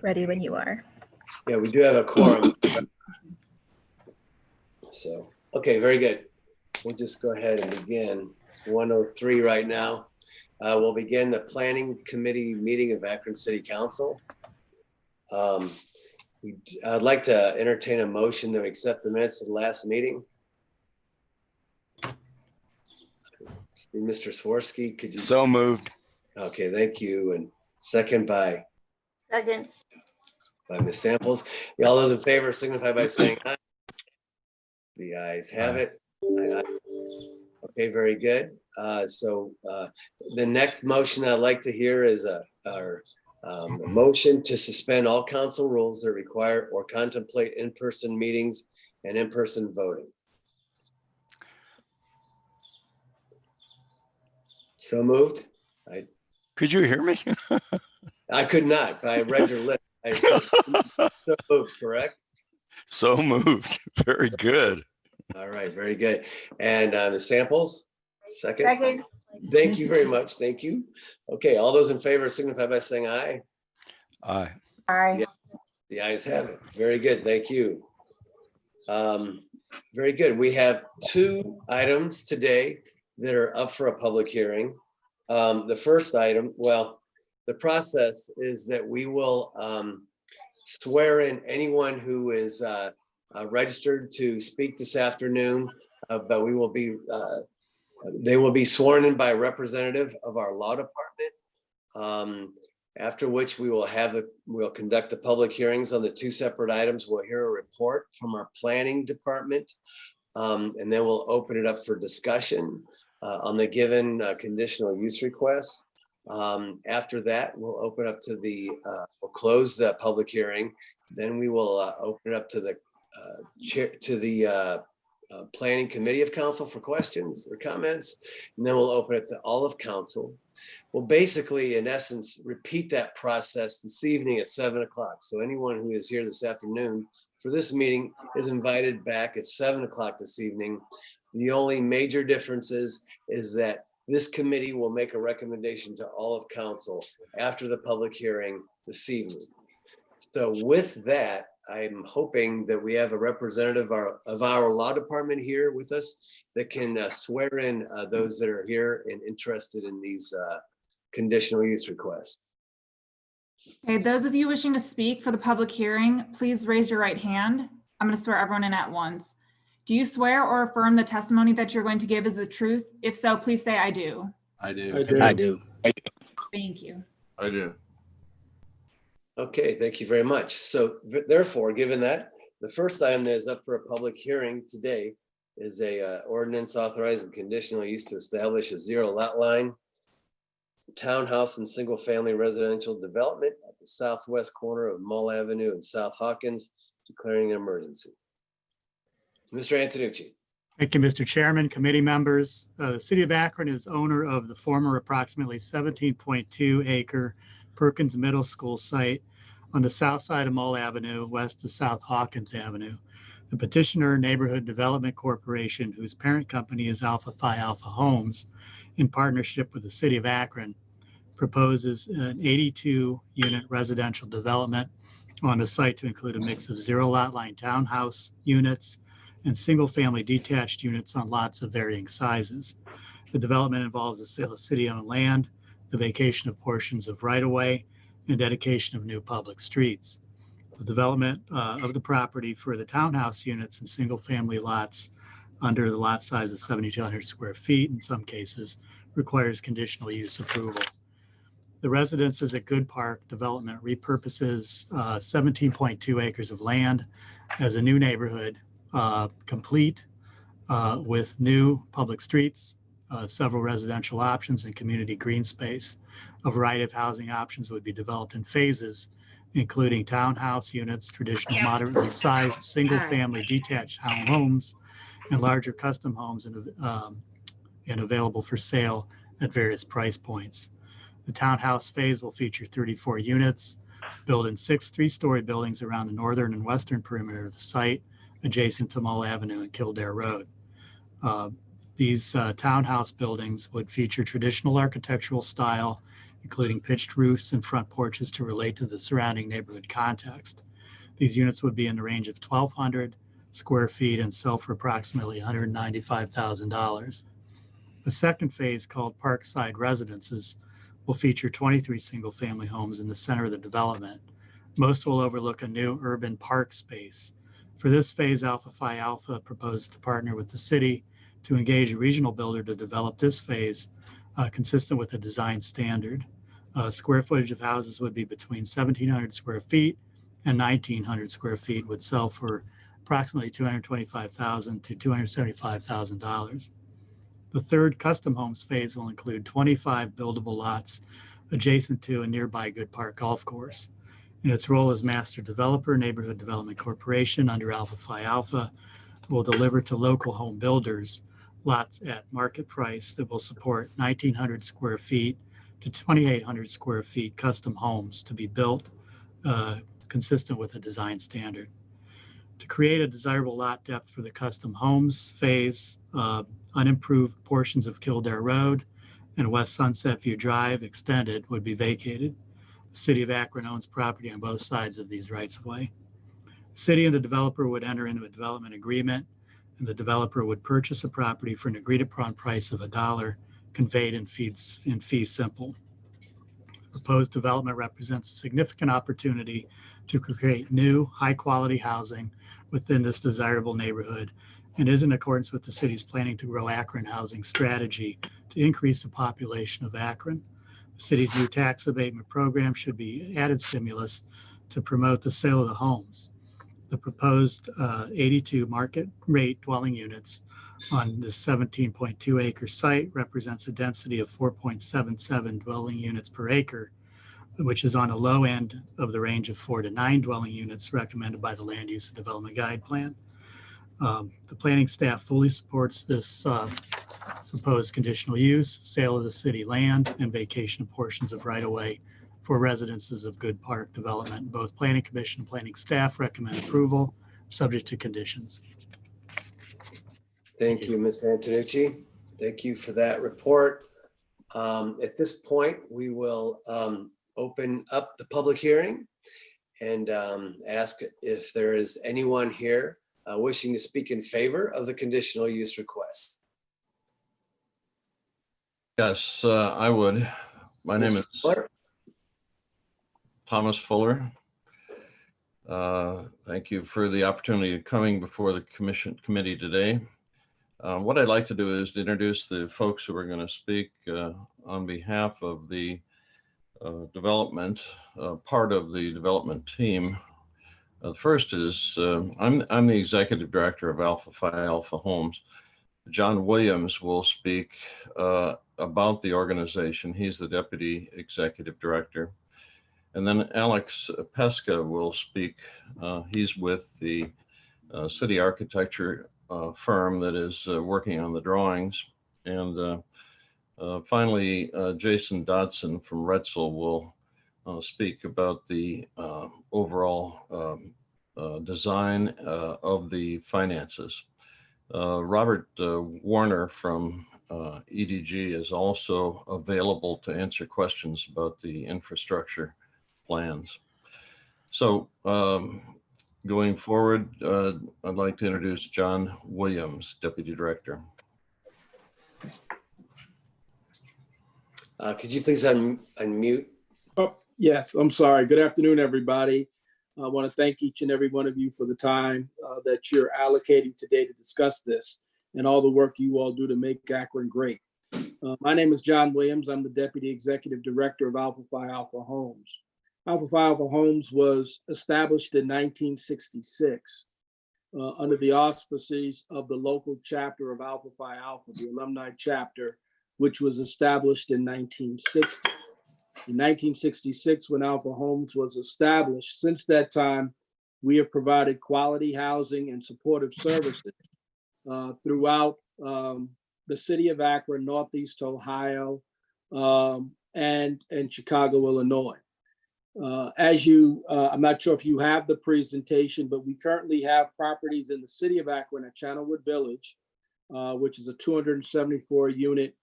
Ready when you are. Yeah, we do have a quorum. So, okay, very good. We'll just go ahead and begin. It's 1:03 right now. We'll begin the Planning Committee meeting of Akron City Council. I'd like to entertain a motion to accept the minutes of the last meeting. Mr. Swirsky, could you? So moved. Okay, thank you. And second by? Second. By Ms. Samples. Yeah, all those in favor signify by saying aye. The ayes have it. Aye, aye. Okay, very good. So the next motion I'd like to hear is a motion to suspend all council rules that require or contemplate in-person meetings and in-person voting. So moved. Could you hear me? I could not, but I read your list. I said, so moved, correct? So moved. Very good. All right, very good. And the Samples, second? Second. Thank you very much. Thank you. Okay, all those in favor signify by saying aye. Aye. Aye. Yeah, the ayes have it. Very good. Thank you. Very good. We have two items today that are up for a public hearing. The first item, well, the process is that we will swear in anyone who is registered to speak this afternoon, but they will be sworn in by a representative of our law department. After which we'll conduct the public hearings on the two separate items. We'll hear a report from our planning department, and then we'll open it up for discussion on the given conditional use requests. After that, we'll open up to we'll close the public hearing. Then we will open it up to the Planning Committee of Council for questions or comments. And then we'll open it to all of council. We'll basically, in essence, repeat that process this evening at 7 o'clock. So anyone who is here this afternoon for this meeting is invited back at 7 o'clock this evening. The only major difference is that this committee will make a recommendation to all of council after the public hearing this evening. So with that, I'm hoping that we have a representative of our law department here with us that can swear in those that are here and interested in these conditional use requests. Okay, those of you wishing to speak for the public hearing, please raise your right hand. I'm going to swear everyone in at once. Do you swear or affirm the testimony that you're going to give is the truth? If so, please say I do. I do. I do. Thank you. I do. Okay, thank you very much. So therefore, given that, the first item that is up for a public hearing today is a ordinance authorizing conditional use to establish a zero lot line townhouse and single family residential development at the southwest corner of Mull Avenue and South Hawkins, declaring an emergency. Mr. Antonucci. Thank you, Mr. Chairman, committee members. The city of Akron is owner of the former approximately 17.2 acre Perkins Middle School site on the south side of Mull Avenue, west of South Hawkins Avenue. The petitioner, Neighborhood Development Corporation, whose parent company is Alpha Phi Alpha Homes, in partnership with the city of Akron, proposes an 82-unit residential development on the site to include a mix of zero lot line townhouse units and single-family detached units on lots of varying sizes. The development involves the sale of city-owned land, the vacation of portions of right-of-way, and dedication of new public streets. The development of the property for the townhouse units and single-family lots under the lot size of 7,200 square feet in some cases requires conditional use approval. The Residences at Good Park development repurposes 17.2 acres of land as a new neighborhood, complete with new public streets, several residential options, and community green space. A variety of housing options would be developed in phases, including townhouse units, traditional moderately sized single-family detached homes, and larger custom homes and available for sale at various price points. The townhouse phase will feature 34 units, built in 6 three-story buildings around the northern and western perimeter of the site, adjacent to Mull Avenue and Kildare Road. These townhouse buildings would feature traditional architectural style, including pitched roofs and front porches to relate to the surrounding neighborhood context. These units would be in the range of 1,200 square feet and sell for approximately $195,000. The second phase, called Parkside Residences, will feature 23 single-family homes in the center of the development. Most will overlook a new urban park space. For this phase, Alpha Phi Alpha proposes to partner with the city to engage a regional builder to develop this phase consistent with a design standard. Square footage of houses would be between 1,700 square feet and 1,900 square feet, would sell for approximately $225,000 to $275,000. The third custom homes phase will include 25 buildable lots adjacent to a nearby Good Park Golf Course. In its role as master developer, Neighborhood Development Corporation under Alpha Phi Alpha will deliver to local home builders lots at market price that will support 1,900 square feet to 2,800 square feet custom homes to be built consistent with a design standard. To create a desirable lot depth for the custom homes phase, unimproved portions of Kildare Road and West Sunset View Drive extended would be vacated. The City of Akron owns property on both sides of these rights-of-way. The city and the developer would enter into a development agreement, and the developer would purchase a property for an agreed-upon price of $1, conveyed in fee simple. The proposed development represents a significant opportunity to create new, high-quality housing within this desirable neighborhood, and is in accordance with the city's planning to grow Akron housing strategy to increase the population of Akron. The city's new tax abatement program should be added stimulus to promote the sale of the homes. The proposed 82 market rate dwelling units on this 17.2 acre site represents a density of 4.77 dwelling units per acre, which is on a low end of the range of 4 to 9 dwelling units recommended by the Land Use and Development Guide Plan. The planning staff fully supports this proposed conditional use, sale of the city land, and vacation of portions of right-of-way for residences of Good Park development. Both Planning Commission and planning staff recommend approval, subject to conditions. Thank you, Ms. Antonucci. Thank you for that report. At this point, we will open up the public hearing and ask if there is anyone here wishing to speak in favor of the conditional use request. Yes, I would. My name Mr. is Fuller? Thomas Fuller. Thank you for the opportunity of coming before the committee today. What I'd like to do is to introduce the folks who are going to speak on behalf of the development, part of the development team. The first is, I'm the executive director of Alpha Phi Alpha Homes. John Williams will speak about the organization. He's the deputy executive director. And then Alex Pesca will speak. He's with the city architecture firm that is working on the drawings. And finally, Jason Dodson from Retzel will speak about the overall design of the finances. Robert Warner from EDG is also available to answer questions about the infrastructure plans. So going forward, I'd like to introduce John Williams, Deputy Director. Could you please unmute? Oh, yes, I'm sorry. Good afternoon, everybody. I want to thank each and every one of you for the time that you're allocating today to discuss this and all the work you all do to make Akron great. My name is John Williams. I'm the Deputy Executive Director of Alpha Phi Alpha Homes. Alpha Phi Alpha Homes was established in 1966 under the auspices of the local chapter of Alpha Phi Alpha, the alumni chapter, which was established in 1960. In 1966, when Alpha Homes was established, since that time, we have provided quality housing and supportive services throughout the city of Akron, Northeast Ohio, and Chicago, Illinois. I'm not sure if you have the presentation, but we currently have properties in the city of Akron at Channelwood Village, which is a 274 unit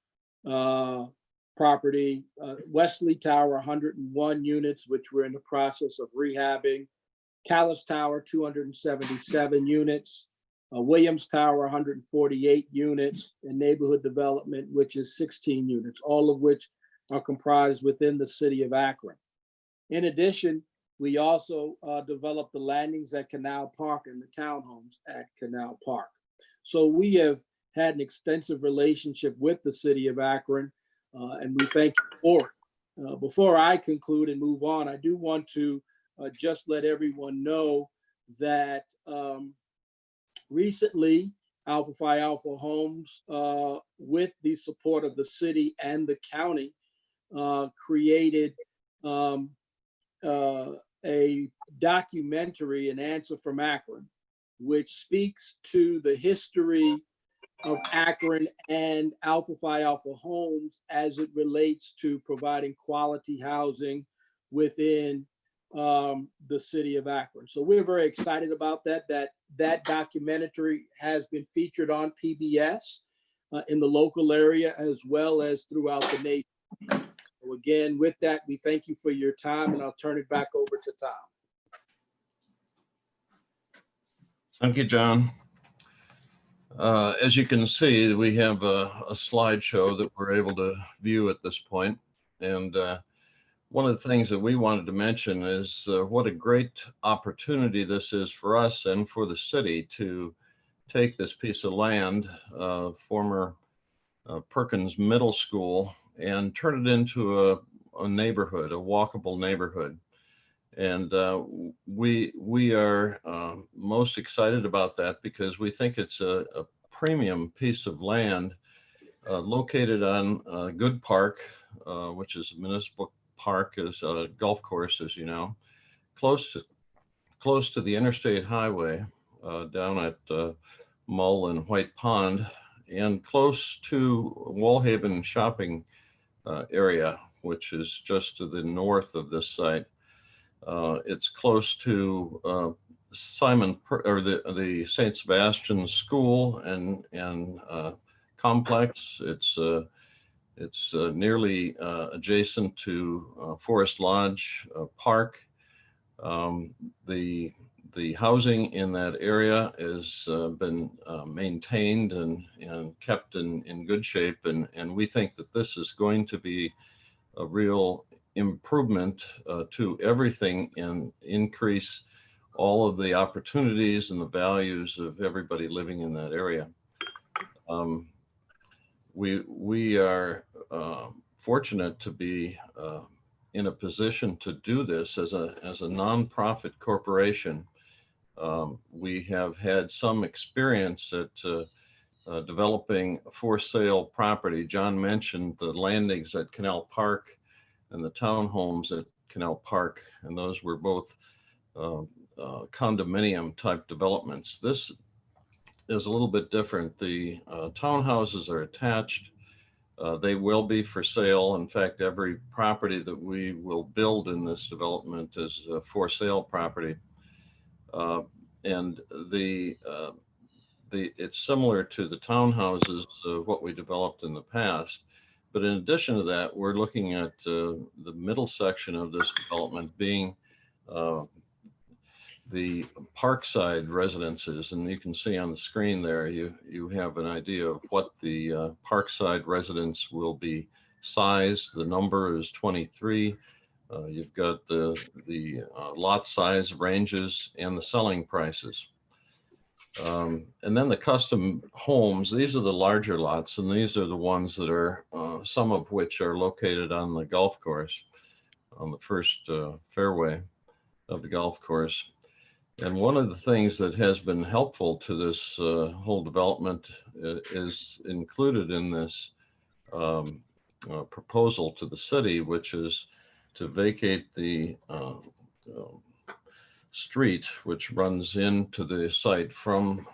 property, Wesley Tower, 101 units, which we're in the process of rehabbing, Callis Tower, 277 units, Williams Tower, 148 units, and neighborhood development, which is 16 units, all of which are comprised within the city of Akron. In addition, we also developed the landings at Canal Park and the townhomes at Canal Park. So we have had an extensive relationship with the city of Akron, and we thank you for it. Before I conclude and move on, I do want to just let everyone know that recently, Alpha Phi Alpha Homes, with the support of the city and the county, created a documentary, An Answer from Akron, which speaks to the history of Akron and Alpha Phi Alpha Homes as it relates to providing quality housing within the city of Akron. So we're very excited about that. That documentary has been featured on PBS in the local area as well as throughout the nation. So again, with that, we thank you for your time, and I'll turn it back over to Tom. Thank you, John. As you can see, we have a slideshow that we're able to view at this point. And one of the things that we wanted to mention is what a great opportunity this is for us and for the city to take this piece of land, former Perkins Middle School, and turn it into a neighborhood, a walkable neighborhood. And we are most excited about that because we think it's a premium piece of land located on Good Park, which is a municipal park, is a golf course, as you know, close to the interstate highway down at Mull and White Pond, and close to Wallhaven shopping area, which is just to the north of this site. It's close to the St. Sebastian School and complex. It's nearly adjacent to Forest Lodge Park. The housing in that area has been maintained and kept in good shape, and we think that this is going to be a real improvement to everything and increase all of the opportunities and the values of everybody living in that area. We are fortunate to be in a position to do this as a nonprofit corporation. We have had some experience at developing for sale property. John mentioned the landings at Canal Park and the townhomes at Canal Park, and those were both condominium type developments. This is a little bit different. The townhouses are attached. They will be for sale. In fact, every property that we will build in this development is a for sale property. And it's similar to the townhouses of what we developed in the past. But in addition to that, we're looking at the middle section of this development being the Parkside residences. And you can see on the screen there, you have an idea of what the Parkside residence will be sized. The number is 23. You've got the lot size ranges and the selling prices. And then the custom homes, these are the larger lots, and these are the ones that are, some of which are located on the golf course, on the first fairway of the golf course. And one of the things that has been helpful to this whole development is included in this proposal to the city, which is to vacate the street which runs into the site from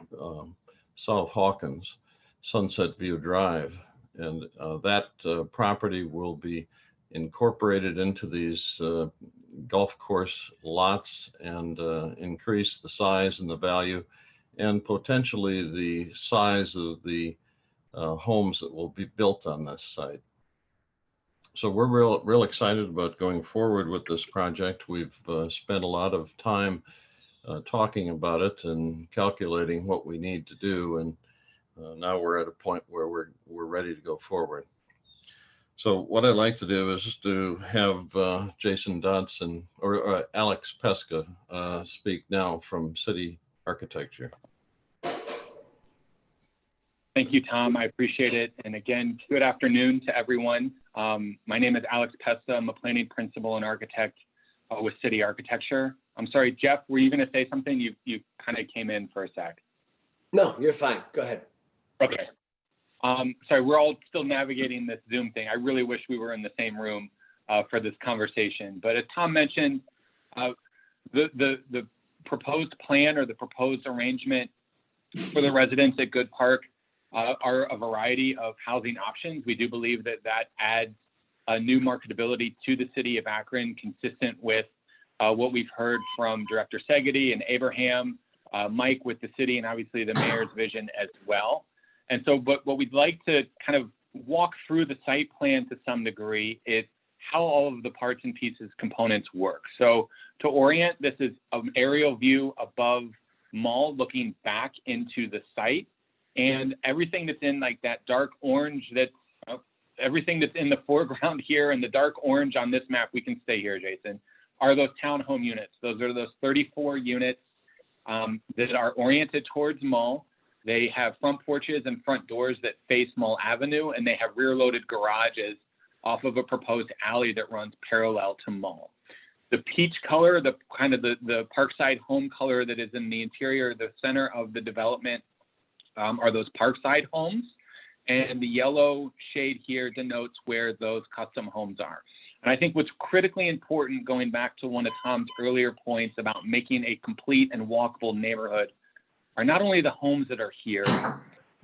South Hawkins, Sunset View Drive. And that property will be incorporated into these golf course lots and increase the size and the value and potentially the size of the homes that will be built on this site. So we're real excited about going forward with this project. We've spent a lot of time talking about it and calculating what we need to do, and now we're at a point where we're ready to go forward. So what I'd like to do is to have Jason Dodson or Alex Pesca speak now from City Architecture. Thank you, Tom. I appreciate it. And again, good afternoon to everyone. My name is Alex Pesca. I'm a planning principal and architect with City Architecture. I'm sorry, Jeff, were you going to say something? You kind of came in for a sec. No, you're fine. Go ahead. Okay. Sorry, we're all still navigating this Zoom thing. I really wish we were in the same room for this conversation. But as Tom mentioned, the proposed plan or the proposed arrangement for the residents at Good Park are a variety of housing options. We do believe that that adds a new marketability to the city of Akron, consistent with what we've heard from Director Segedy and Abraham, Mike with the city, and obviously the mayor's vision as well. And so, but what we'd like to kind of walk through the site plan to some degree is how all of the parts and pieces components work. So to orient, this is an aerial view above Mall looking back into the site, and everything that's in like that dark orange, everything that's in the foreground here and the dark orange on this map, we can stay here, Jason, are those townhome units. Those are those 34 units that are oriented towards Mall. They have front porches and front doors that face Mall Avenue, and they have rear-loaded garages off of a proposed alley that runs parallel to Mall. The peach color, the kind of the Parkside home color that is in the interior, the center of the development, are those Parkside homes, and the yellow shade here denotes where those custom homes are. And I think what's critically important, going back to one of Tom's earlier points about making a complete and walkable neighborhood, are not only the homes that are here,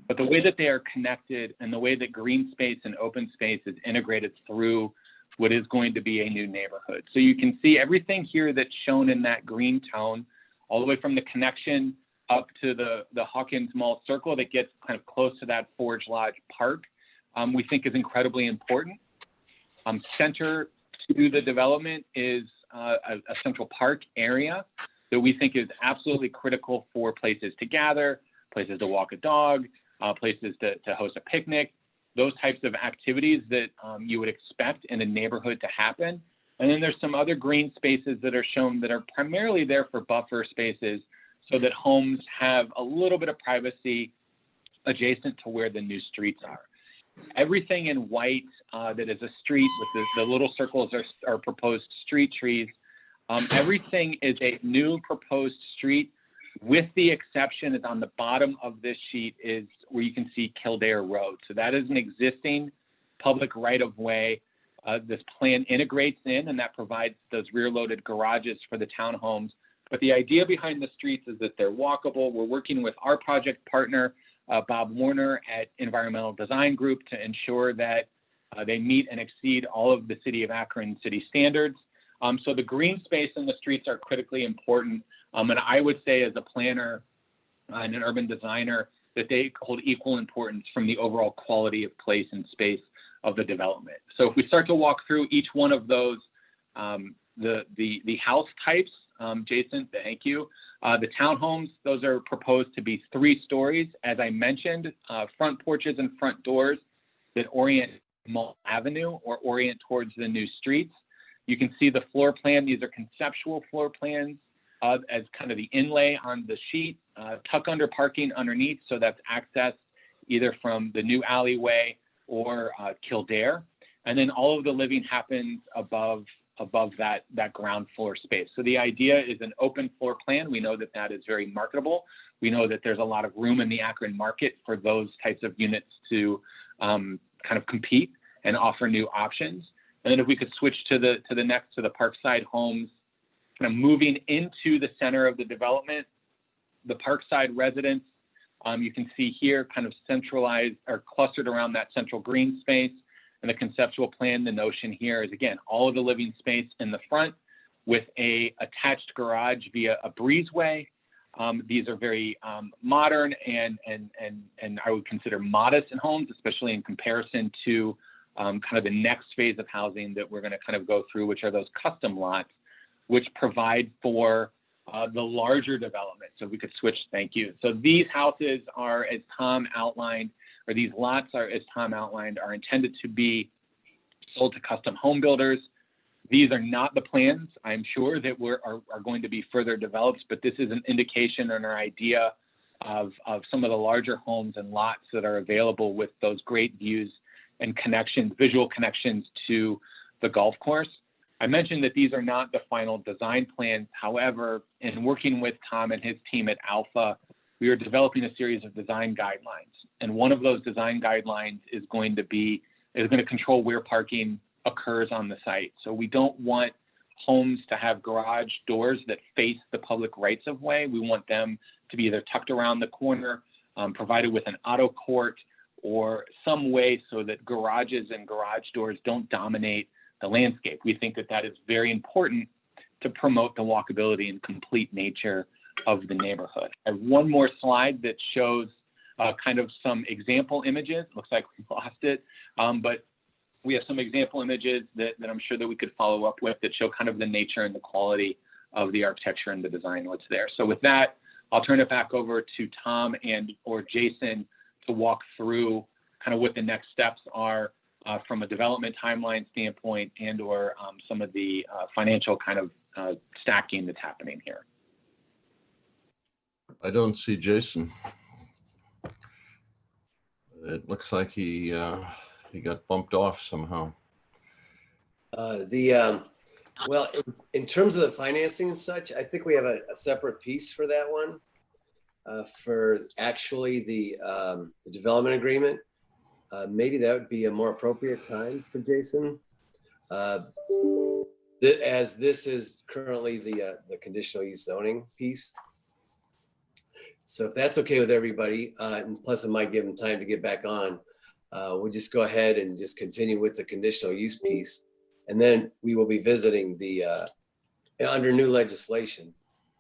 but the way that they are connected and the way that green space and open space is integrated through what is going to be a new neighborhood. So you can see everything here that's shown in that green tone, all the way from the connection up to the Hawkins Mall circle that gets kind of close to that Forge Lodge Park, we think is incredibly important. Center to the development is a Central Park area that we think is absolutely critical for places to gather, places to walk a dog, places to host a picnic, those types of activities that you would expect in a neighborhood to happen. And then there's some other green spaces that are shown that are primarily there for buffer spaces so that homes have a little bit of privacy adjacent to where the new streets are. Everything in white that is a street with the little circles are proposed street trees. Everything is a new proposed street, with the exception is on the bottom of this sheet is where you can see Kildare Road. So that is an existing public right-of-way. This plan integrates in, and that provides those rear-loaded garages for the townhomes. But the idea behind the streets is that they're walkable. We're working with our project partner, Bob Warner at Environmental Design Group, to ensure that they meet and exceed all of the City of Akron city standards. So the green space in the streets are critically important. And I would say as a planner and an urban designer that they hold equal importance from the overall quality of place and space of the development. So if we start to walk through each one of those, the house types, Jason, thank you. The townhomes, those are proposed to be 3 stories. As I mentioned, front porches and front doors that orient Mall Avenue or orient towards the new streets. You can see the floor plan. These are conceptual floor plans as kind of the inlay on the sheet, tuck under parking underneath. So that's access either from the new alleyway or Kildare. And then all of the living happens above that ground floor space. So the idea is an open floor plan. We know that that is very marketable. We know that there's a lot of room in the Akron market for those types of units to kind of compete and offer new options. And then if we could switch to the next, to the Parkside homes, kind of moving into the center of the development, the Parkside residents, you can see here kind of centralized or clustered around that central green space. And the conceptual plan, the notion here is, again, all of the living space in the front with a attached garage via a breezeway. These are very modern and I would consider modest in homes, especially in comparison to kind of the next phase of housing that we're going to kind of go through, which are those custom lots, which provide for the larger development. So we could switch, thank you. So these houses are, as Tom outlined, or these lots are, as Tom outlined, are intended to be sold to custom home builders. These are not the plans, I'm sure, that are going to be further developed, but this is an indication and our idea of some of the larger homes and lots that are available with those great views and connections, visual connections to the golf course. I mentioned that these are not the final design plans. However, in working with Tom and his team at Alpha, we are developing a series of design guidelines. And one of those design guidelines is going to control where parking occurs on the site. So we don't want homes to have garage doors that face the public rights of way. We want them to be either tucked around the corner, provided with an auto court, or some way so that garages and garage doors don't dominate the landscape. We think that that is very important to promote the walkability and complete nature of the neighborhood. I have one more slide that shows kind of some example images. Looks like we lost it, but we have some example images that I'm sure that we could follow up with that show kind of the nature and the quality of the architecture and the design what's there. So with that, I'll turn it back over to Tom or Jason to walk through kind of what the next steps are from a development timeline standpoint or some of the financial kind of stacking that's happening here. I don't see Jason. It looks like he got bumped off somehow. Well, in terms of the financing and such, I think we have a separate piece for that one. For actually the development agreement, maybe that would be a more appropriate time for Jason. As this is currently the conditional use zoning piece. So if that's okay with everybody, and plus it might give them time to get back on, we'll just go ahead and just continue with the conditional use piece. And then we will be visiting the, under new legislation,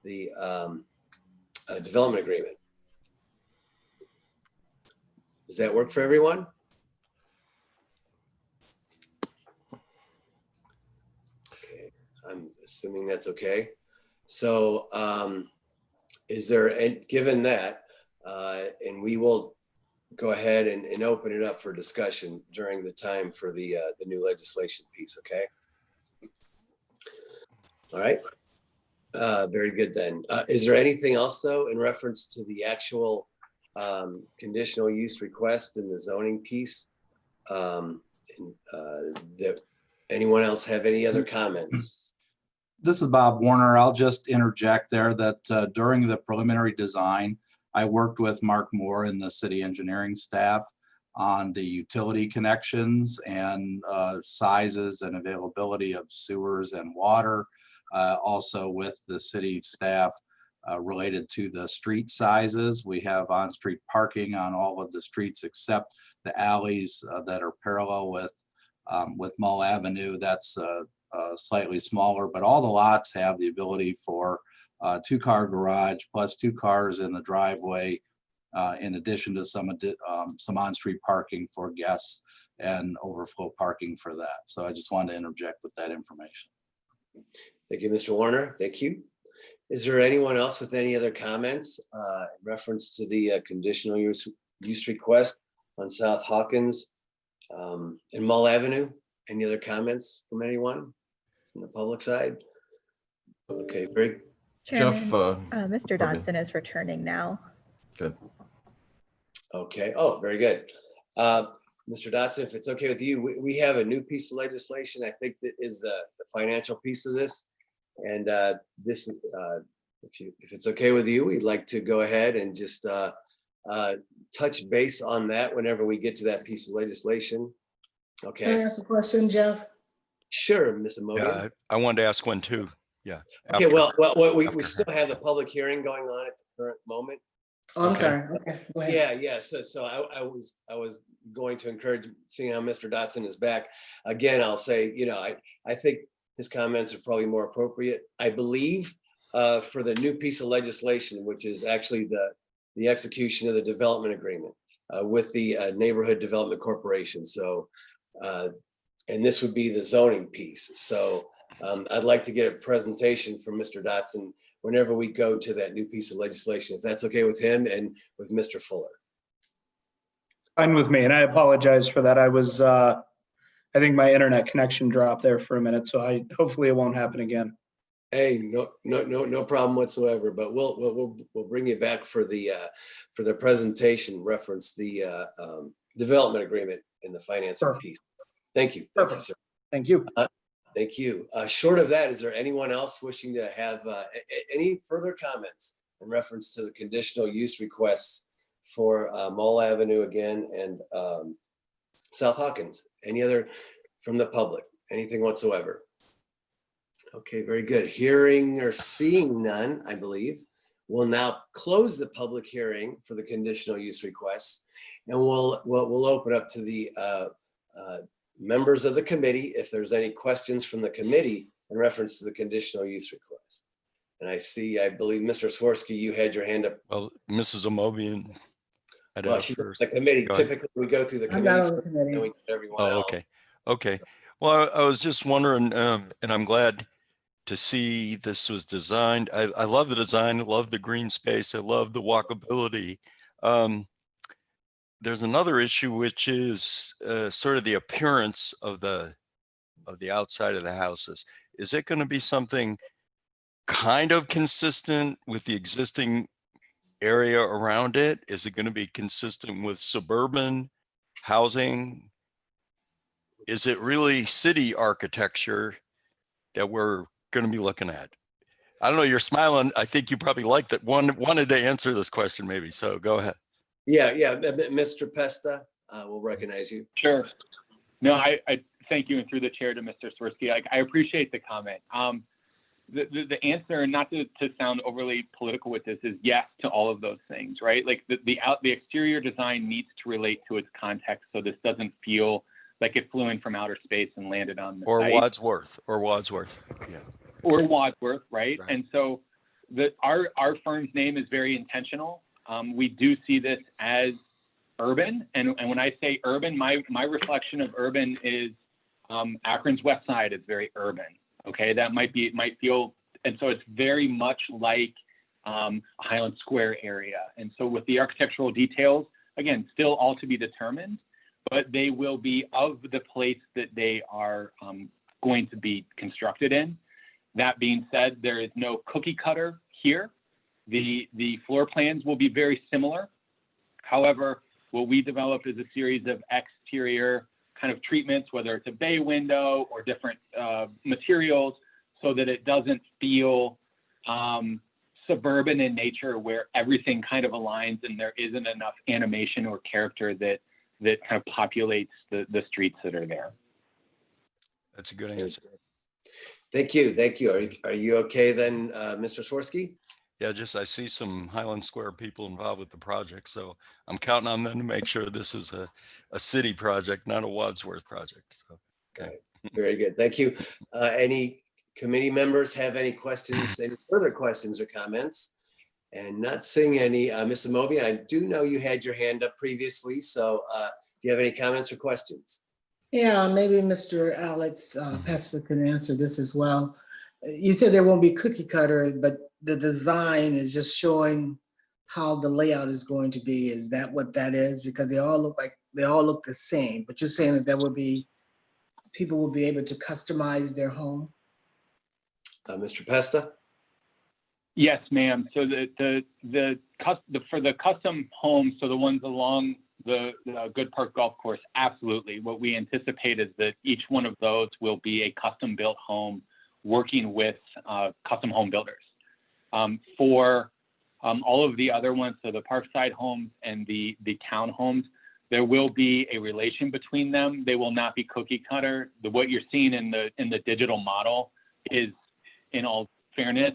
the development agreement. Does that work for everyone? Okay, I'm assuming that's okay. So is there, and given that, and we will go ahead and open it up for discussion during the time for the new legislation piece, okay? All right, very good then. Is there anything else though in reference to the actual conditional use request in the zoning piece? That anyone else have any other comments? This is Bob Warner. I'll just interject there that during the preliminary design, I worked with Mark Moore and the city engineering staff on the utility connections and sizes and availability of sewers and water. Also with the city staff related to the street sizes. We have on-street parking on all of the streets except the alleys that are parallel with Mull Avenue. That's slightly smaller, but all the lots have the ability for two-car garage plus 2 cars in the driveway, in addition to some on-street parking for guests and overflow parking for that. So I just wanted to interject with that information. Thank you, Mr. Warner. Thank you. Is there anyone else with any other comments in reference to the conditional use request on South Hawkins and Mull Avenue? Any other comments from anyone from the public side? Okay, very. Chairman, Jeff, Mr. Dodson is returning now. good. Okay. Oh, very good. Mr. Dodson, if it's okay with you, we have a new piece of legislation. I think that is the financial piece of this. And this, if it's okay with you, we'd like to go ahead and just touch base on that whenever we get to that piece of legislation. Okay. Can I ask a question, Jeff? Sure, Ms. Amodia. Yeah, I wanted to ask one too. Yeah. Okay, after. well, we after. still have the public hearing going on at the current moment. Oh, I'm Okay. sorry. Okay, go ahead. Yeah. So I was going to encourage, seeing how Mr. Dotson is back. Again, I'll say, I think his comments are probably more appropriate. I believe for the new piece of legislation, which is actually the execution of the development agreement with the Neighborhood Development Corporation. So And this would be the zoning piece. So I'd like to get a presentation from Mr. Dotson whenever we go to that new piece of legislation, if that's okay with him and with Mr. Fuller. Fine with me, and I apologize for that. I think my internet connection dropped there for a minute, so hopefully it won't happen again. Hey, no problem whatsoever. But we'll bring you back for the presentation. Reference the development agreement in the financing Perfect. piece. Thank you, Perfect. sir. Thank you. Thank you. Short of that, is there anyone else wishing to have any further comments in reference to the conditional use requests for Mall Avenue again and South Hawkins? Any other from the public? Anything whatsoever? Okay, very good. Hearing or seeing none, I believe. We'll now close the public hearing for the conditional use requests, and we'll open up to the members of the committee if there's any questions from the committee in reference to the conditional use request. And I believe, Mr. Swirsky, you had your hand up. Well, Mrs. Amobian. Well, she's the committee. Go ahead. Typically, we go through the I'm not committee on the first, and then committee. we get everyone Oh, else. okay. Okay. Well, I was just wondering, and I'm glad to see this was designed. I love the design. I love the green space. I love the walkability. There's another issue, which is sort of the appearance of the outside of the houses. Is it going to be something kind of consistent with the existing area around it? Is it going to be consistent with suburban housing? Is it really city architecture that we're going to be looking at? I don't know, you're smiling. I think you probably like that. Wanted to answer this question maybe, so go ahead. Yeah, Mr. Pesta, we'll recognize you. Sure. No, I thank you, and through the chair to Mr. Swirsky. I appreciate the comment. The answer, not to sound overly political with this, is yes to all of those things, right? Like the exterior design needs to relate to its context, so this doesn't feel like it flew in from outer space and landed on the site. Wadsworth. Yeah. Or Wadsworth, right? Right. And so our firm's name is very intentional. We do see this as urban, and when I say urban, my reflection of urban is Akron's west side is very urban. Okay, it might feel, and so it's very much like a Highland Square area. And so with the architectural details, again, still all to be determined, but they will be of the place that they are going to be constructed in. That being said, there is no cookie cutter here. The floor plans will be very similar. However, what we develop is a series of exterior kind of treatments, whether it's a bay window or different materials, so that it doesn't feel suburban in nature, where everything kind of aligns and there isn't enough animation or character that kind of populates the streets that are there. That's a good answer. Thank you. Are you okay then, Mr. Swirsky? Yeah, I see some Highland Square people involved with the project, so I'm counting on them to make sure this is a city project, not a Wadsworth project. So, okay. Right. Very good. Thank you. Any committee members have any questions, any further questions or comments? And not seeing any, Ms. Amobi, I do know you had your hand up previously, so do you have any comments or questions? Yeah, maybe Mr. Alex Pesta can answer this as well. You said there won't be cookie cutter, but the design is just showing how the layout is going to be. Is that what that is? Because they all look the same, but you're saying that people will be able to customize their home? Mr. Pesta? Yes, ma'am. So for the custom homes, so the ones along the Good Park Golf Course, absolutely. What we anticipate is that each one of those will be a custom built home working with custom home builders. For all of the other ones, so the Parkside homes and the town homes, there will be a relation between them. They will not be cookie cutter. What you're seeing in the digital model is, in all fairness,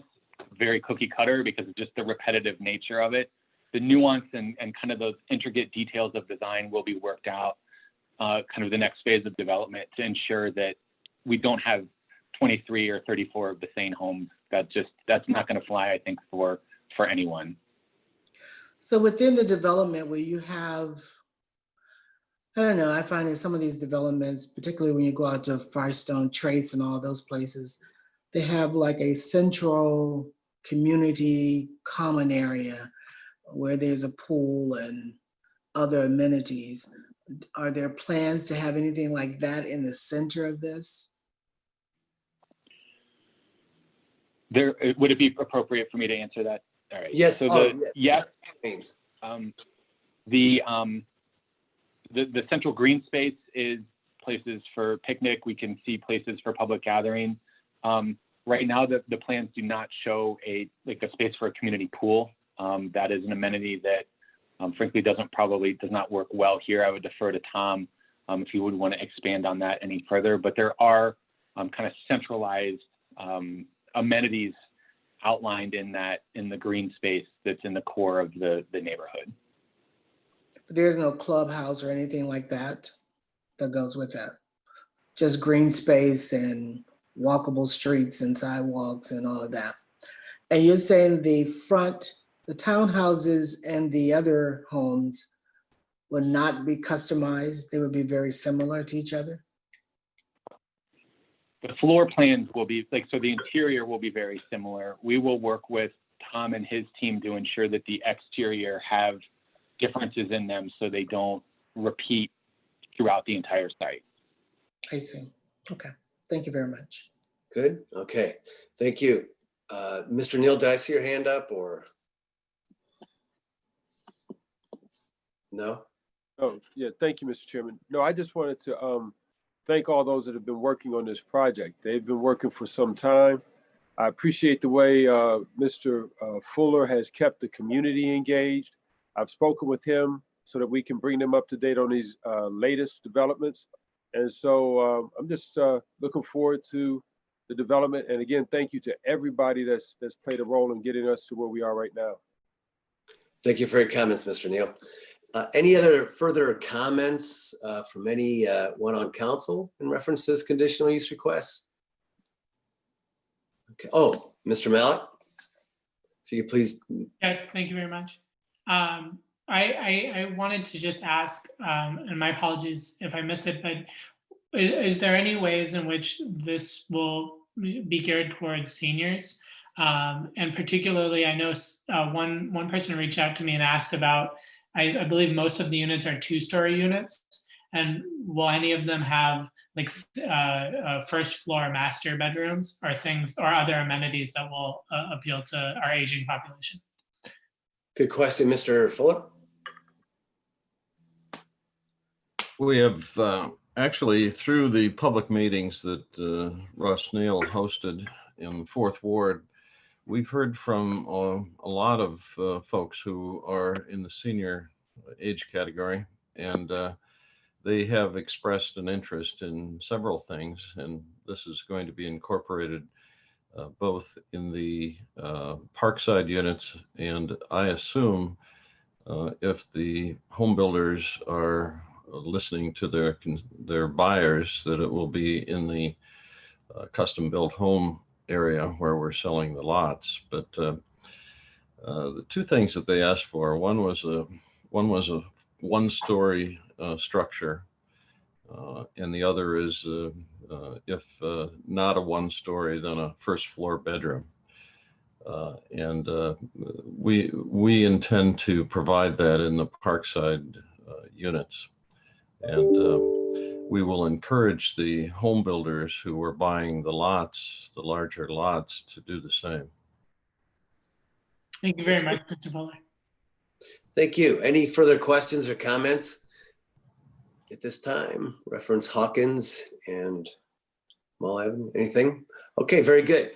very cookie cutter because of just the repetitive nature of it. The nuance and kind of those intricate details of design will be worked out kind of the next phase of development to ensure that we don't have 23 or 34 of the same homes. That's not going to fly, I think, for anyone. So within the development, will you have I don't know, I find in some of these developments, particularly when you go out to Firestone Trace and all those places, they have like a central community common area where there's a pool and other amenities. Are there plans to have anything like that in the center of this? Would it be appropriate for me to answer that? All right. Yes. So yes, Thanks. the central green space is places for picnic. We can see places for public gathering. Right now, the plans do not show a space for a community pool. That is an amenity that frankly does not work well here. I would defer to Tom if he would want to expand on that any further, but there are kind of centralized amenities outlined in the green space that's in the core of the neighborhood. But there's no clubhouse or anything like that that goes with that. Just green space and walkable streets and sidewalks and all of that. And you're saying the townhouses and the other homes would not be customized? They would be very similar to each other? The floor plans will be so the interior will be very similar. We will work with Tom and his team to ensure that the exterior have differences in them so they don't repeat throughout the entire site. I see. Okay. Thank you very much. Good. Okay. Thank you. Mr. Neal, did I see your hand up or? No? Oh, yeah. Thank you, Mr. Chairman. No, I just wanted to thank all those that have been working on this project. They've been working for some time. I appreciate the way Mr. Fuller has kept the community engaged. I've spoken with him so that we can bring them up to date on these latest developments. And so I'm just looking forward to the development. And again, thank you to everybody that's played a role in getting us to where we are right now. Thank you for your comments, Mr. Neal. Any other further comments from anyone on council in reference to this conditional use request? Okay. Oh, Mr. Mallett, if you could please. Yes, thank you very much. I wanted to just ask, and my apologies if I missed it, but is there any ways in which this will be geared towards seniors? And particularly, I know one person reached out to me and asked about, I believe most of the units are 2-story units, and will any of them have first floor master bedrooms or things or other amenities that will appeal to our aging population? Good question, Mr. Fuller. We have actually, through the public meetings that Russ Neal hosted in 4th Ward, we've heard from a lot of folks who are in the senior age category, and they have expressed an interest in several things, and this is going to be incorporated both in the Parkside units, and I assume if the home builders are listening to their buyers, that it will be in the custom built home area where we're selling the lots. But the 2 things that they asked for, one was a 1-story structure, and the other is if not a 1-story, then a first floor bedroom. And we intend to provide that in the Parkside units. And we will encourage the home builders who are buying the lots, the larger lots, to do the same. Thank you very much, Mr. Fuller. Thank you. Any further questions or comments at this time? Reference Hawkins and Mall Avenue, anything? Okay, very good.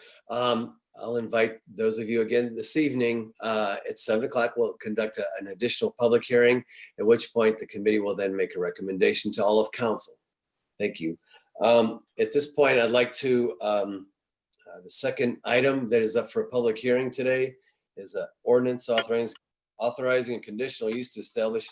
I'll invite those of you again this evening at 7 o'clock. We'll conduct an additional public hearing, at which point the committee will then make a recommendation to all of council. Thank you. At this point, I'd like to, the second item that is up for a public hearing today is an ordinance authorizing a conditional use to establish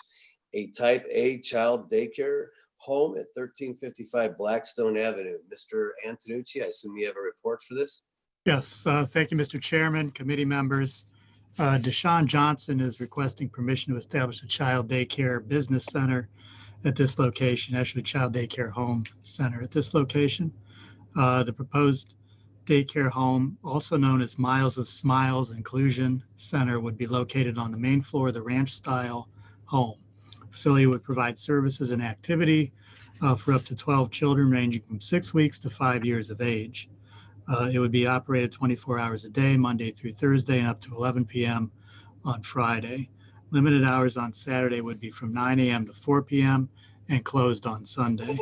a type A child daycare home at 1355 Blackstone Avenue. Mr. Antonucci, I assume you have a report for this? Yes, thank you, Mr. Chairman, committee members. Deshaun Johnson is requesting permission to establish a child daycare business center at this location, actually child daycare home center at this location. The proposed daycare home, also known as Miles of Smiles Inclusion Center, would be located on the main floor of the ranch-style home. The facility would provide services and activity for up to 12 children ranging from 6 weeks to 5 years of age. It would be operated 24 hours a day, Monday through Thursday, and up to 11 p.m. on Friday. Limited hours on Saturday would be from 9 a.m. to 4 p.m. and closed on Sunday.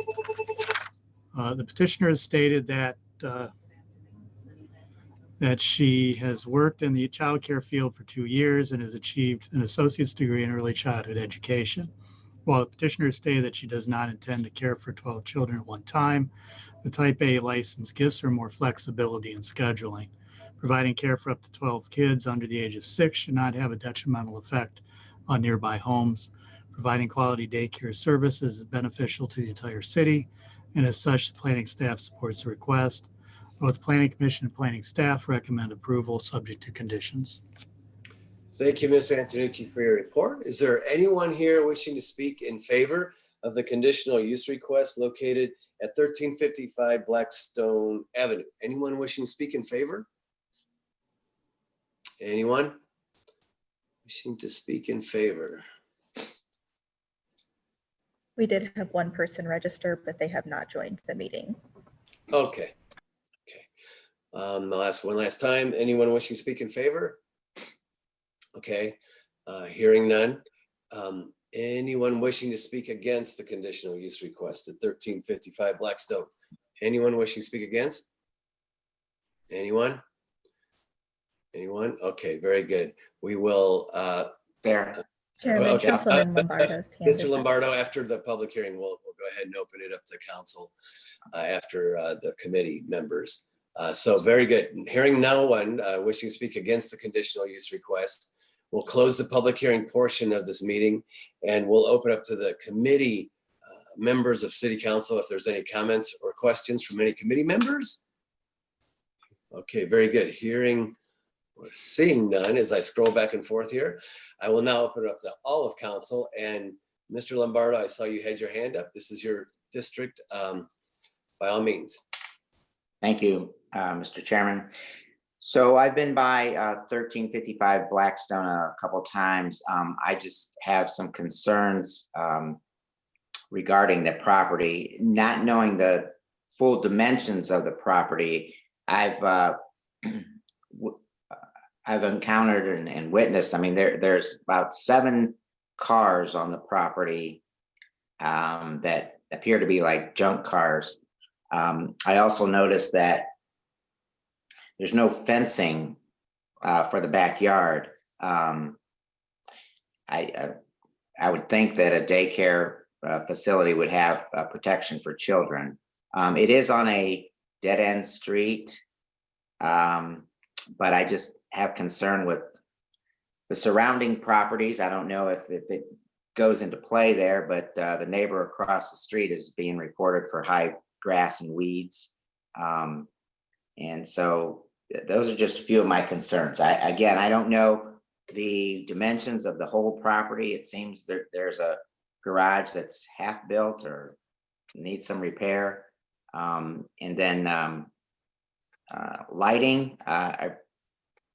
The petitioner has stated that she has worked in the child care field for 2 years and has achieved an associate's degree in early childhood education. While the petitioner has stated that she does not intend to care for 12 children at one time, the Type A license gives her more flexibility in scheduling. Providing care for up to 12 kids under the age of 6 should not have a detrimental effect on nearby homes. Providing quality daycare services is beneficial to the entire city, and as such, the planning staff supports the request. Both Planning Commission and planning staff recommend approval subject to conditions. Thank you, Mr. Antonucci, for your report. Is there anyone here wishing to speak in favor of the conditional use request located at 1355 Blackstone Avenue? Anyone wishing to speak in favor? Anyone wishing to speak in favor? We did have one person register, but they have not joined the meeting. Okay. One last time. Anyone wishing to speak in favor? Okay. Hearing none. Anyone wishing to speak against the conditional use request at 1355 Blackstone? Anyone wishing to speak against? Anyone? Anyone? Okay, very good. We will. Chairman, okay. Councilman Lombardo's hand is Mr. up. Lombardo, after the public hearing, we'll go ahead and open it up to council after the committee members. So very good. Hearing no one wishing to speak against the conditional use request, we'll close the public hearing portion of this meeting and we'll open up to the committee members of City Council if there's any comments or questions from any committee members. Okay, very good. Hearing or seeing none as I scroll back and forth here, I will now open it up to all of council. And Mr. Lombardo, I saw you had your hand up. This is your district, by all means. Thank you, Mr. Chairman. So I've been by 1355 Blackstone a couple times. I just have some concerns regarding the property. Not knowing the full dimensions of the property, I've encountered and witnessed, I mean, there's about 7 cars on the property that appear to be like junk cars. I also noticed that there's no fencing for the backyard. I would think that a daycare facility would have protection for children. It is on a dead-end street, but I just have concern with the surrounding properties. I don't know if it goes into play there, but the neighbor across the street is being reported for high grass and weeds. And so those are just a few of my concerns. I don't know the dimensions of the whole property. It seems there's a garage that's half built or needs some repair. And then lighting, I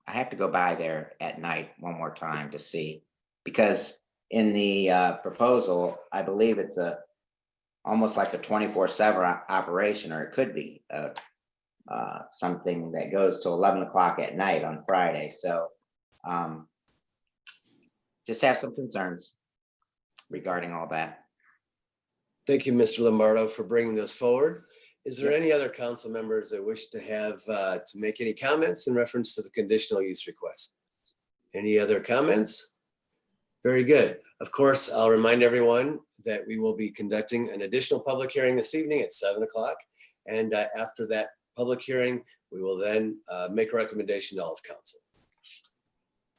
have to go by there at night one more time to see, because in the proposal, I believe it's almost like a 24/7 operation, or it could be something that goes to 11 o'clock at night on Friday. So just have some concerns regarding all that. Thank you, Mr. Lombardo, for bringing this forward. Is there any other council members that wish to have to make any comments in reference to the conditional use request? Any other comments? Very good. Of course, I'll remind everyone that we will be conducting an additional public hearing this evening at 7 o'clock. And after that public hearing, we will then make a recommendation to all of council.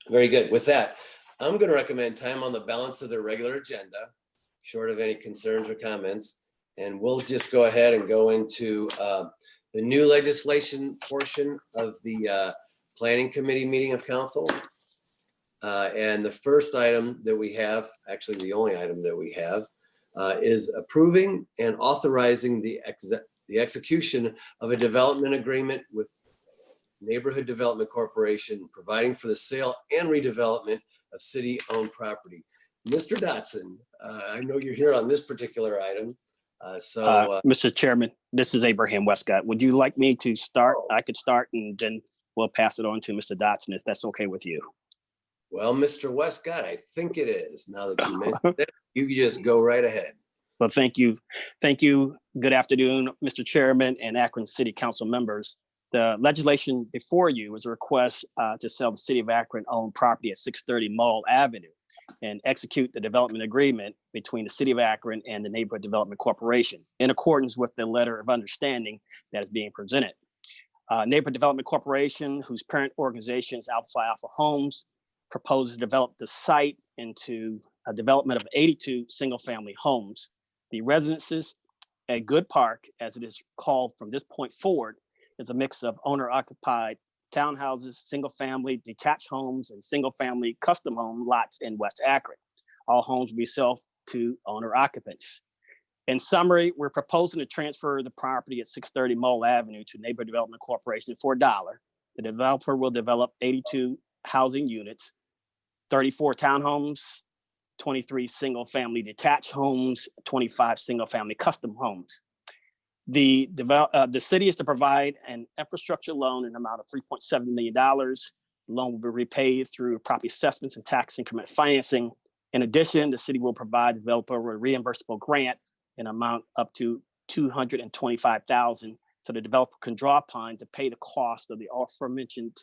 Very good. With that, I'm going to recommend time on the balance of the regular agenda, short of any concerns or comments. And we'll just go ahead and go into the new legislation portion of the Planning Committee meeting of council. And the first item that we have, actually the only item that we have, is approving and authorizing the execution of a development agreement with Neighborhood Development Corporation, providing for the sale and redevelopment of city-owned property. Mr. Dotson, I know you're here on this particular item. Mr. Chairman, this is Abraham Westcott. Would you like me to start? I could start and then we'll pass it on to Mr. Dotson if that's okay with you. Well, Mr. Westcott, I think it is. Now that you mentioned it, you can just go right ahead. Well, thank you. Thank you. Good afternoon, Mr. Chairman and Akron City Council members. The legislation before you is a request to sell the City of Akron owned property at 630 Mall Avenue and execute the development agreement between the City of Akron and the Neighborhood Development Corporation in accordance with the letter of understanding that is being presented. Neighborhood Development Corporation, whose parent organization is Alpha Homes, proposes to develop the site into a development of 82 single-family homes. The residences at Good Park, as it is called from this point forward, is a mix of owner-occupied townhouses, single-family detached homes, and single-family custom home lots in West Akron. All homes will be sold to owner occupants. In summary, we're proposing to transfer the property at 630 Mall Avenue to Neighborhood Development Corporation for $1. The developer will develop 82 housing units, 34 townhomes, 23 single-family detached homes, 25 single-family custom homes. The city is to provide an infrastructure loan in an amount of $3.7 million. The loan will be repaid through property assessments and tax increment financing. In addition, the city will provide the developer a reimbursable grant in amount up to $225,000, so the developer can draw upon to pay the cost of the aforementioned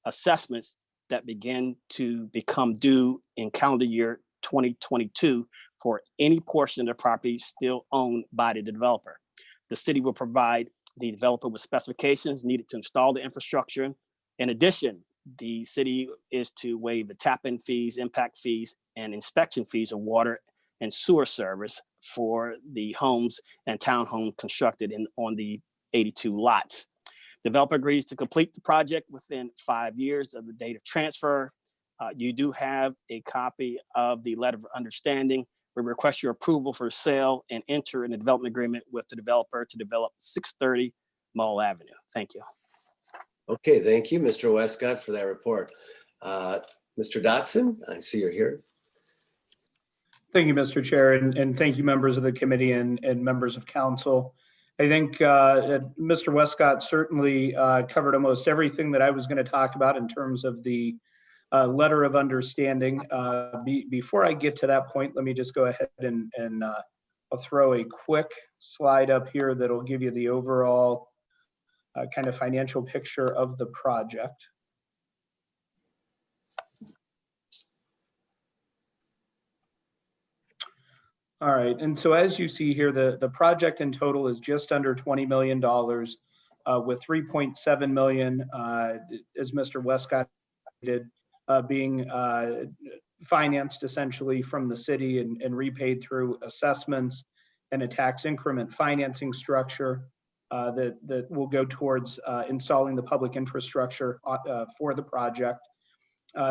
assessments that begin to become due in calendar year 2022 for any portion of the property still owned by the developer. The city will provide the developer with specifications needed to install the infrastructure. In addition, the city is to waive the tap-in fees, impact fees, and inspection fees of water and sewer service for the homes and townhomes constructed on the 82 lots. Developer agrees to complete the project within 5 years of the date of transfer. You do have a copy of the letter of understanding. We request your approval for sale and enter in a development agreement with the developer to develop 630 Mall Avenue. Thank you. Okay, thank you, Mr. Westcott, for that report. Mr. Dotson, I see you're here. Thank you, Mr. Chair, and thank you, members of the committee and members of council. I think Mr. Westcott certainly covered almost everything that I was going to talk about in terms of the letter of understanding. Before I get to that point, let me just go ahead and I'll throw a quick slide up here that'll give you the overall kind of financial picture of the project. All right, and so as you see here, the project in total is just under $20 million with $3.7 million, as Mr. Westcott did, being financed essentially from the city and repaid through assessments and a tax increment financing structure that will go towards installing the public infrastructure for the project.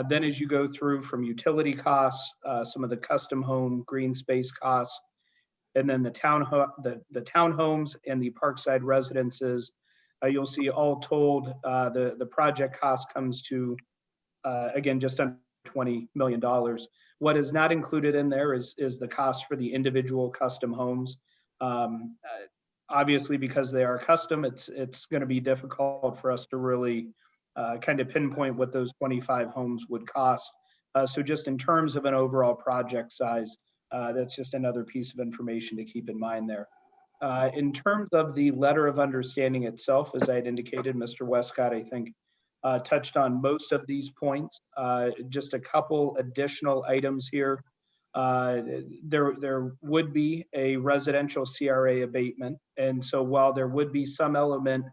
Then as you go through from utility costs, some of the custom home green space costs, and then the townhomes and the Parkside residences, you'll see all told, the project cost comes to, again, just under $20 million. What is not included in there is the cost for the individual custom homes. Obviously, because they are custom, it's going to be difficult for us to really kind of pinpoint what those 25 homes would cost. So just in terms of an overall project size, that's just another piece of information to keep in mind there. In terms of the letter of understanding itself, as I had indicated, Mr. Westcott, I think, touched on most of these points. Just a couple additional items here. There would be a residential CRA abatement. And so while there would be some element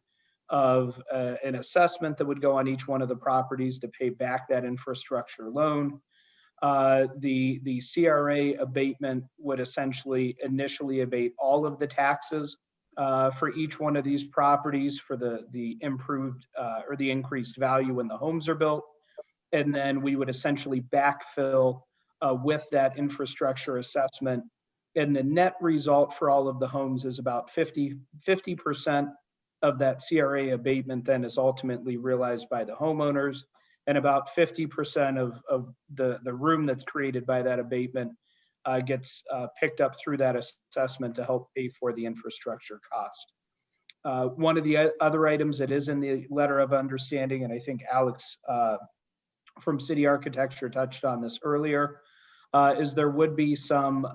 of an assessment that would go on each one of the properties to pay back that infrastructure loan, the CRA abatement would essentially initially abate all of the taxes for each one of these properties for the improved or the increased value when the homes are built. And then we would essentially backfill with that infrastructure assessment And the net result for all of the homes is about 50% of that CRA abatement then is ultimately realized by the homeowners. And about 50% of the room that's created by that abatement gets picked up through that assessment to help pay for the infrastructure cost. One of the other items that is in the letter of understanding, and I think Alex from City Architecture touched on this earlier, is there would be some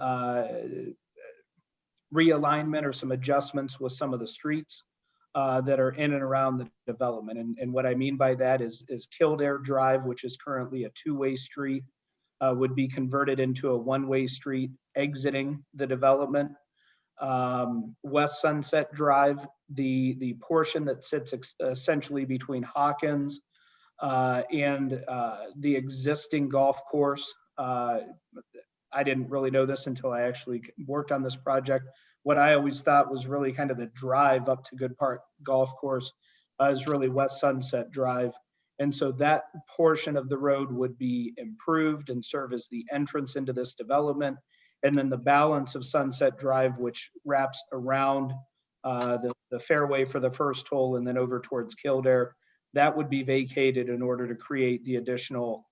realignment or some adjustments with some of the streets that are in and around the development. And what I mean by that is Kildare Drive, which is currently a two-way street, would be converted into a one-way street exiting the development. West Sunset Drive, the portion that sits essentially between Hawkins and the existing golf course. I didn't really know this until I actually worked on this project. What I always thought was really kind of the drive up to Good Park Golf Course is really West Sunset Drive. And so that portion of the road would be improved and serve as the entrance into this development. And then the balance of Sunset Drive, which wraps around the fairway for the first hole and then over towards Kildare, that would be vacated in order to create the additional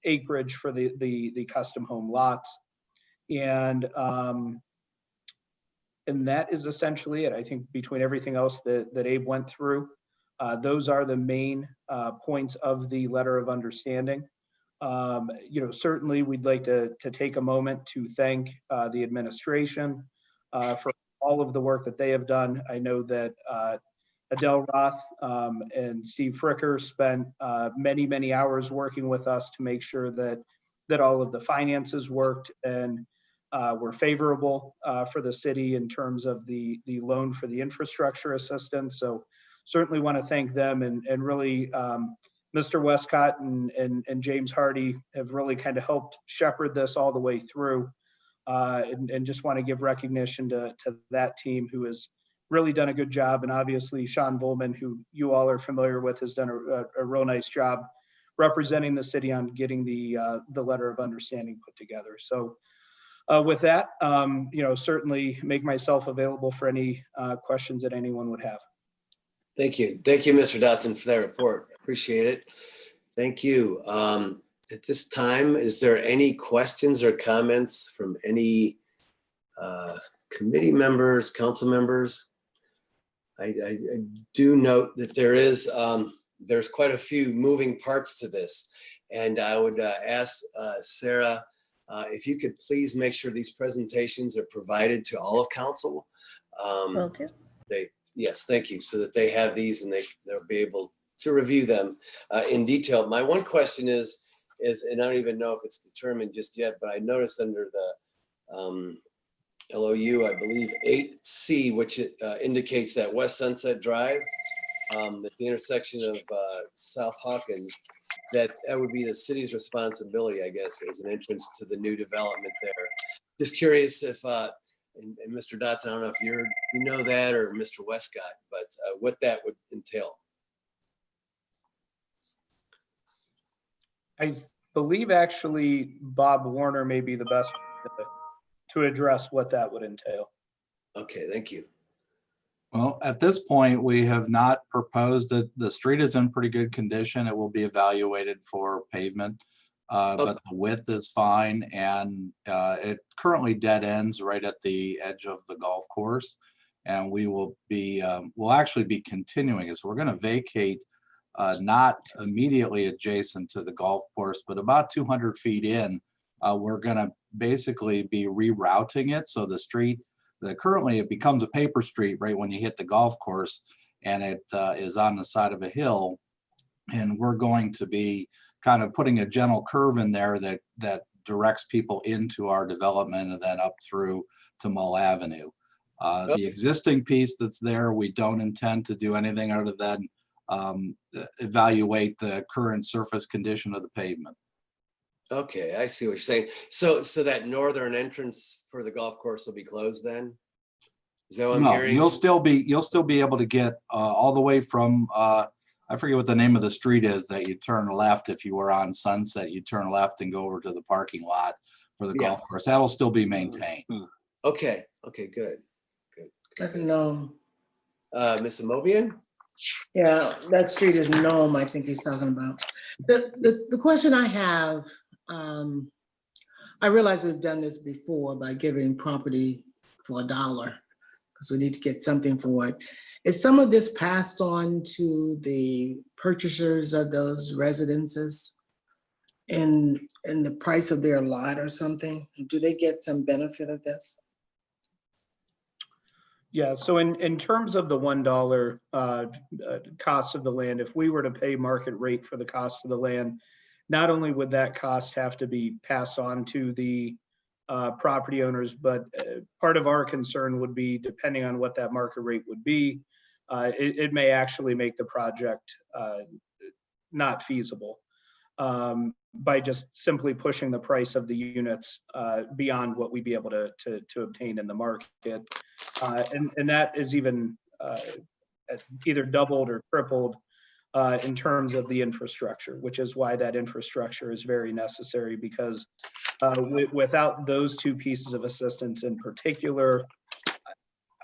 acreage for the custom home lots. And that is essentially it. I think between everything else that Abe went through, those are the main points of the letter of understanding. Certainly we'd like to take a moment to thank the administration for all of the work that they have done. I know that Adele Roth and Steve Fricker spent many, many hours working with us to make sure that all of the finances worked and were favorable for the city in terms of the loan for the infrastructure assistance. So certainly want to thank them, and really Mr. Westcott and James Hardy have really kind of helped shepherd this all the way through, and just want to give recognition to that team who has really done a good job. And obviously Sean Volman, who you all are familiar with, has done a real nice job representing the city on getting the letter of understanding put together. So with that, certainly make myself available for any questions that anyone would have. Thank you. Thank you, Mr. Dotson, for that report. Appreciate it. Thank you. At this time, is there any questions or comments from any committee members, council members? I do note that there's quite a few moving parts to this. And I would ask Sarah, if you could please make sure these presentations are provided to all of council. Will do. Yes, thank you. So that they have these and they'll be able to review them in detail. My one question is, and I don't even know if it's determined just yet, but I noticed under the LOU, I believe 8C, which indicates that West Sunset Drive at the intersection of South Hawkins, that would be the city's responsibility, I guess, as an entrance to the new development there. Just curious if, and Mr. Dotson, I don't know if you know that, or Mr. Westcott, but what that would entail. I believe actually Bob Warner may be the best to address what that would entail. Okay, thank you. Well, at this point, we have not proposed that. The street is in pretty good condition. It will be evaluated for pavement, but the width is fine, and it currently dead ends right at the edge of the golf course. And we will be, we'll actually be continuing it. So we're going to vacate not immediately adjacent to the golf course, but about 200 feet in. We're going to basically be rerouting it. So the street, currently it becomes a paper street right when you hit the golf course, and it is on the side of a hill. And we're going to be kind of putting a gentle curve in there that directs people into our development and then up through to Mull Avenue. The existing piece that's there, we don't intend to do anything other than evaluate the current surface condition of the pavement. Okay, I see what you're saying. So that northern entrance for the golf course will be closed then? Is that what I'm hearing? You'll still be able to get all the way from I forget what the name of the street is that you turn left. If you were on Sunset, you turn left and go over to the parking lot for the Yeah. golf course. That'll still be maintained. Okay, okay, good. That's Nome. Ms. Amobian? Yeah, that street is Nome, I think he's talking about. The question I have, I realize we've done this before by giving property for $1 because we need to get something for it. Is some of this passed on to the purchasers of those residences in the price of their lot or something? Do they get some benefit of this? Yeah, so in terms of the $1 cost of the land, if we were to pay market rate for the cost of the land, not only would that cost have to be passed on to the property owners, but part of our concern would be, depending on what that market rate would be, it may actually make the project not feasible by just simply pushing the price of the units beyond what we'd be able to obtain in the market. And that is even either doubled or tripled in terms of the infrastructure, which is why that infrastructure is very necessary, because without those two pieces of assistance in particular,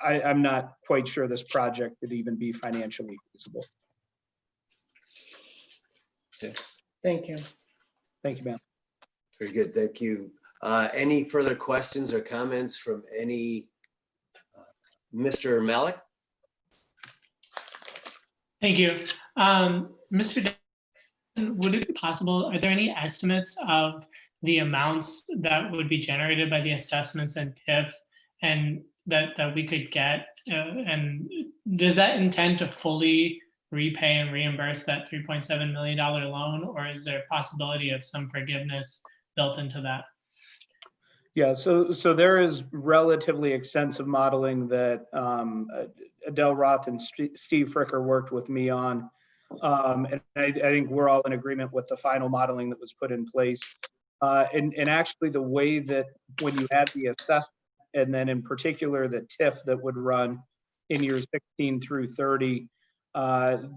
I'm not quite sure this project could even be financially feasible. Okay. Thank you. Thank you, ma'am. Very good, thank you. Any further questions or comments from any Mr. Malik? Thank you. Mr. Dixon, would it be possible, are there any estimates of the amounts that would be generated by the assessments and TIF and that we could get? And does that intend to fully repay and reimburse that $3.7 million loan, or is there a possibility of some forgiveness built into that? Yeah, so there is relatively extensive modeling that Adele Roth and Steve Fricker worked with me on. And I think we're all in agreement with the final modeling that was put in place. And actually the way that when you had the assessment, and then in particular the TIF that would run in years 16 through 30,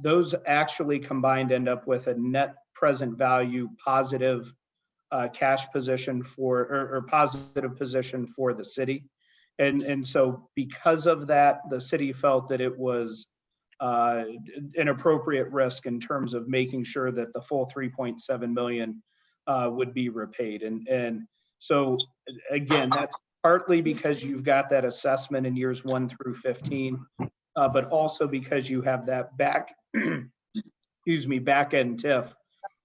those actually combined end up with a net present value positive cash position for, or positive position for the city. And so because of that, the city felt that it was an appropriate risk in terms of making sure that the full 3.7 million would be repaid. And so again, that's partly because you've got that assessment in years 1 through 15, but also because you have that back end TIF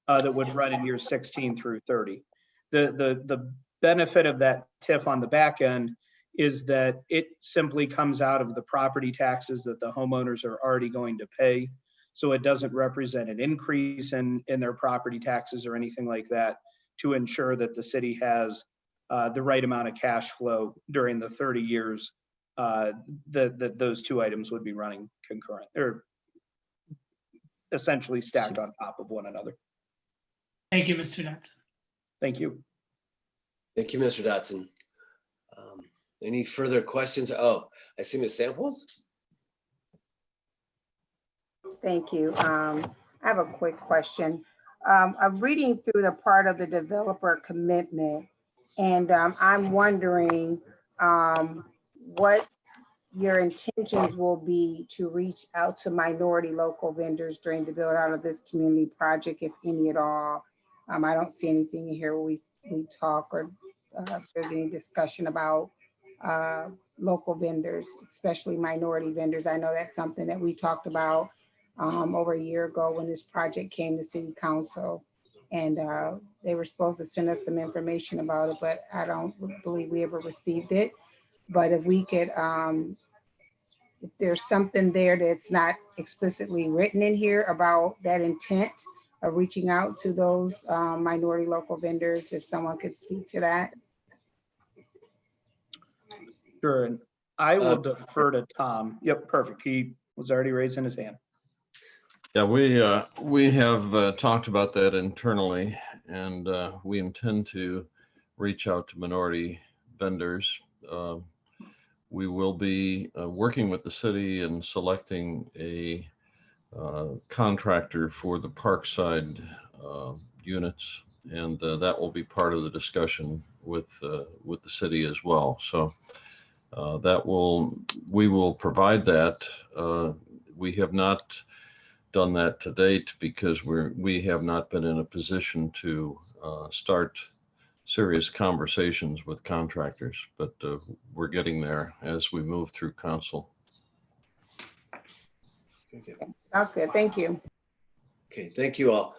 that would run in years 16 through 30. The benefit of that TIF on the back end is that it simply comes out of the property taxes that the homeowners are already going to pay. So it doesn't represent an increase in their property taxes or anything like that, to ensure that the city has the right amount of cash flow during the 30 years that those two items would be running concurrent, or essentially stacked on top of one another. Thank you, Mr. Dotson. Thank you. Thank you, Mr. Dotson. Any further questions? Oh, I see Ms. Samples. Thank you. I have a quick question. I'm reading through the part of the developer commitment, and I'm wondering what your intentions will be to reach out to minority local vendors during the build out of this community project, if any at all. I don't see anything in here where we talk or if there's any discussion about local vendors, especially minority vendors. I know that's something that we talked about over a year ago when this project came to City Council, and they were supposed to send us some information about it, but I don't believe we ever received it. But if we could, if there's something there that's not explicitly written in here about that intent of reaching out to those minority local vendors, if someone could speak to that. Sure, and I will defer to Tom. Yep, perfect. He was already raising his hand. Yeah, we have talked about that internally, and we intend to reach out to minority vendors. We will be working with the city and selecting a contractor for the Parkside units, and that will be part of the discussion with the city as well. So we will provide that. We have not done that to date because we have not been in a position to start serious conversations with contractors, but we're getting there as we move through council. Sounds good. Thank you. Okay, thank you all.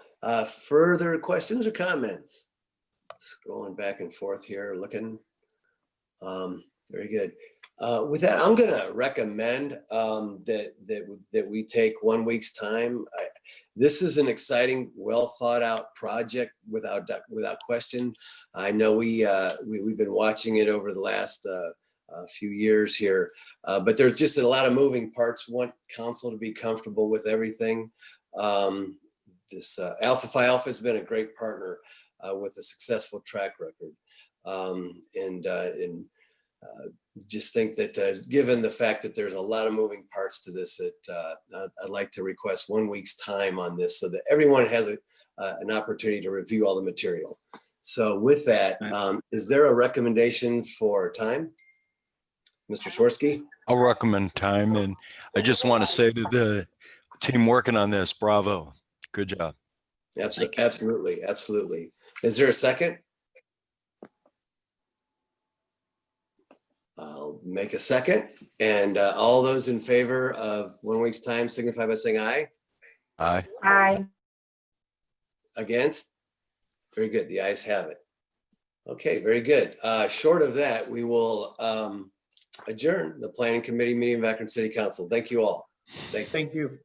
Further questions or comments? Scrolling back and forth here, looking. Very good. With that, I'm going to recommend that we take 1 week's time. This is an exciting, well thought out project without question. I know we've been watching it over the last few years here, but there's just a lot of moving parts. Want council to be comfortable with everything. This Alpha Phi Alpha has been a great partner with a successful track record, just think that given the fact that there's a lot of moving parts to this, I'd like to request 1 week's time on this so that everyone has an opportunity to review all the material. So with that, is there a recommendation for time? Mr. Swirsky? I'll recommend time, and I just want to say to the team working on this, bravo, good job. Absolutely, absolutely. Is there a second? I'll make a second, and all those in favor of 1 week's time signify by saying aye. Aye. Aye. Against? Very good, the ayes have it. Okay, very good. Short of that, we will adjourn the Planning Committee meeting of Akron City Council. Thank you all. Thank you.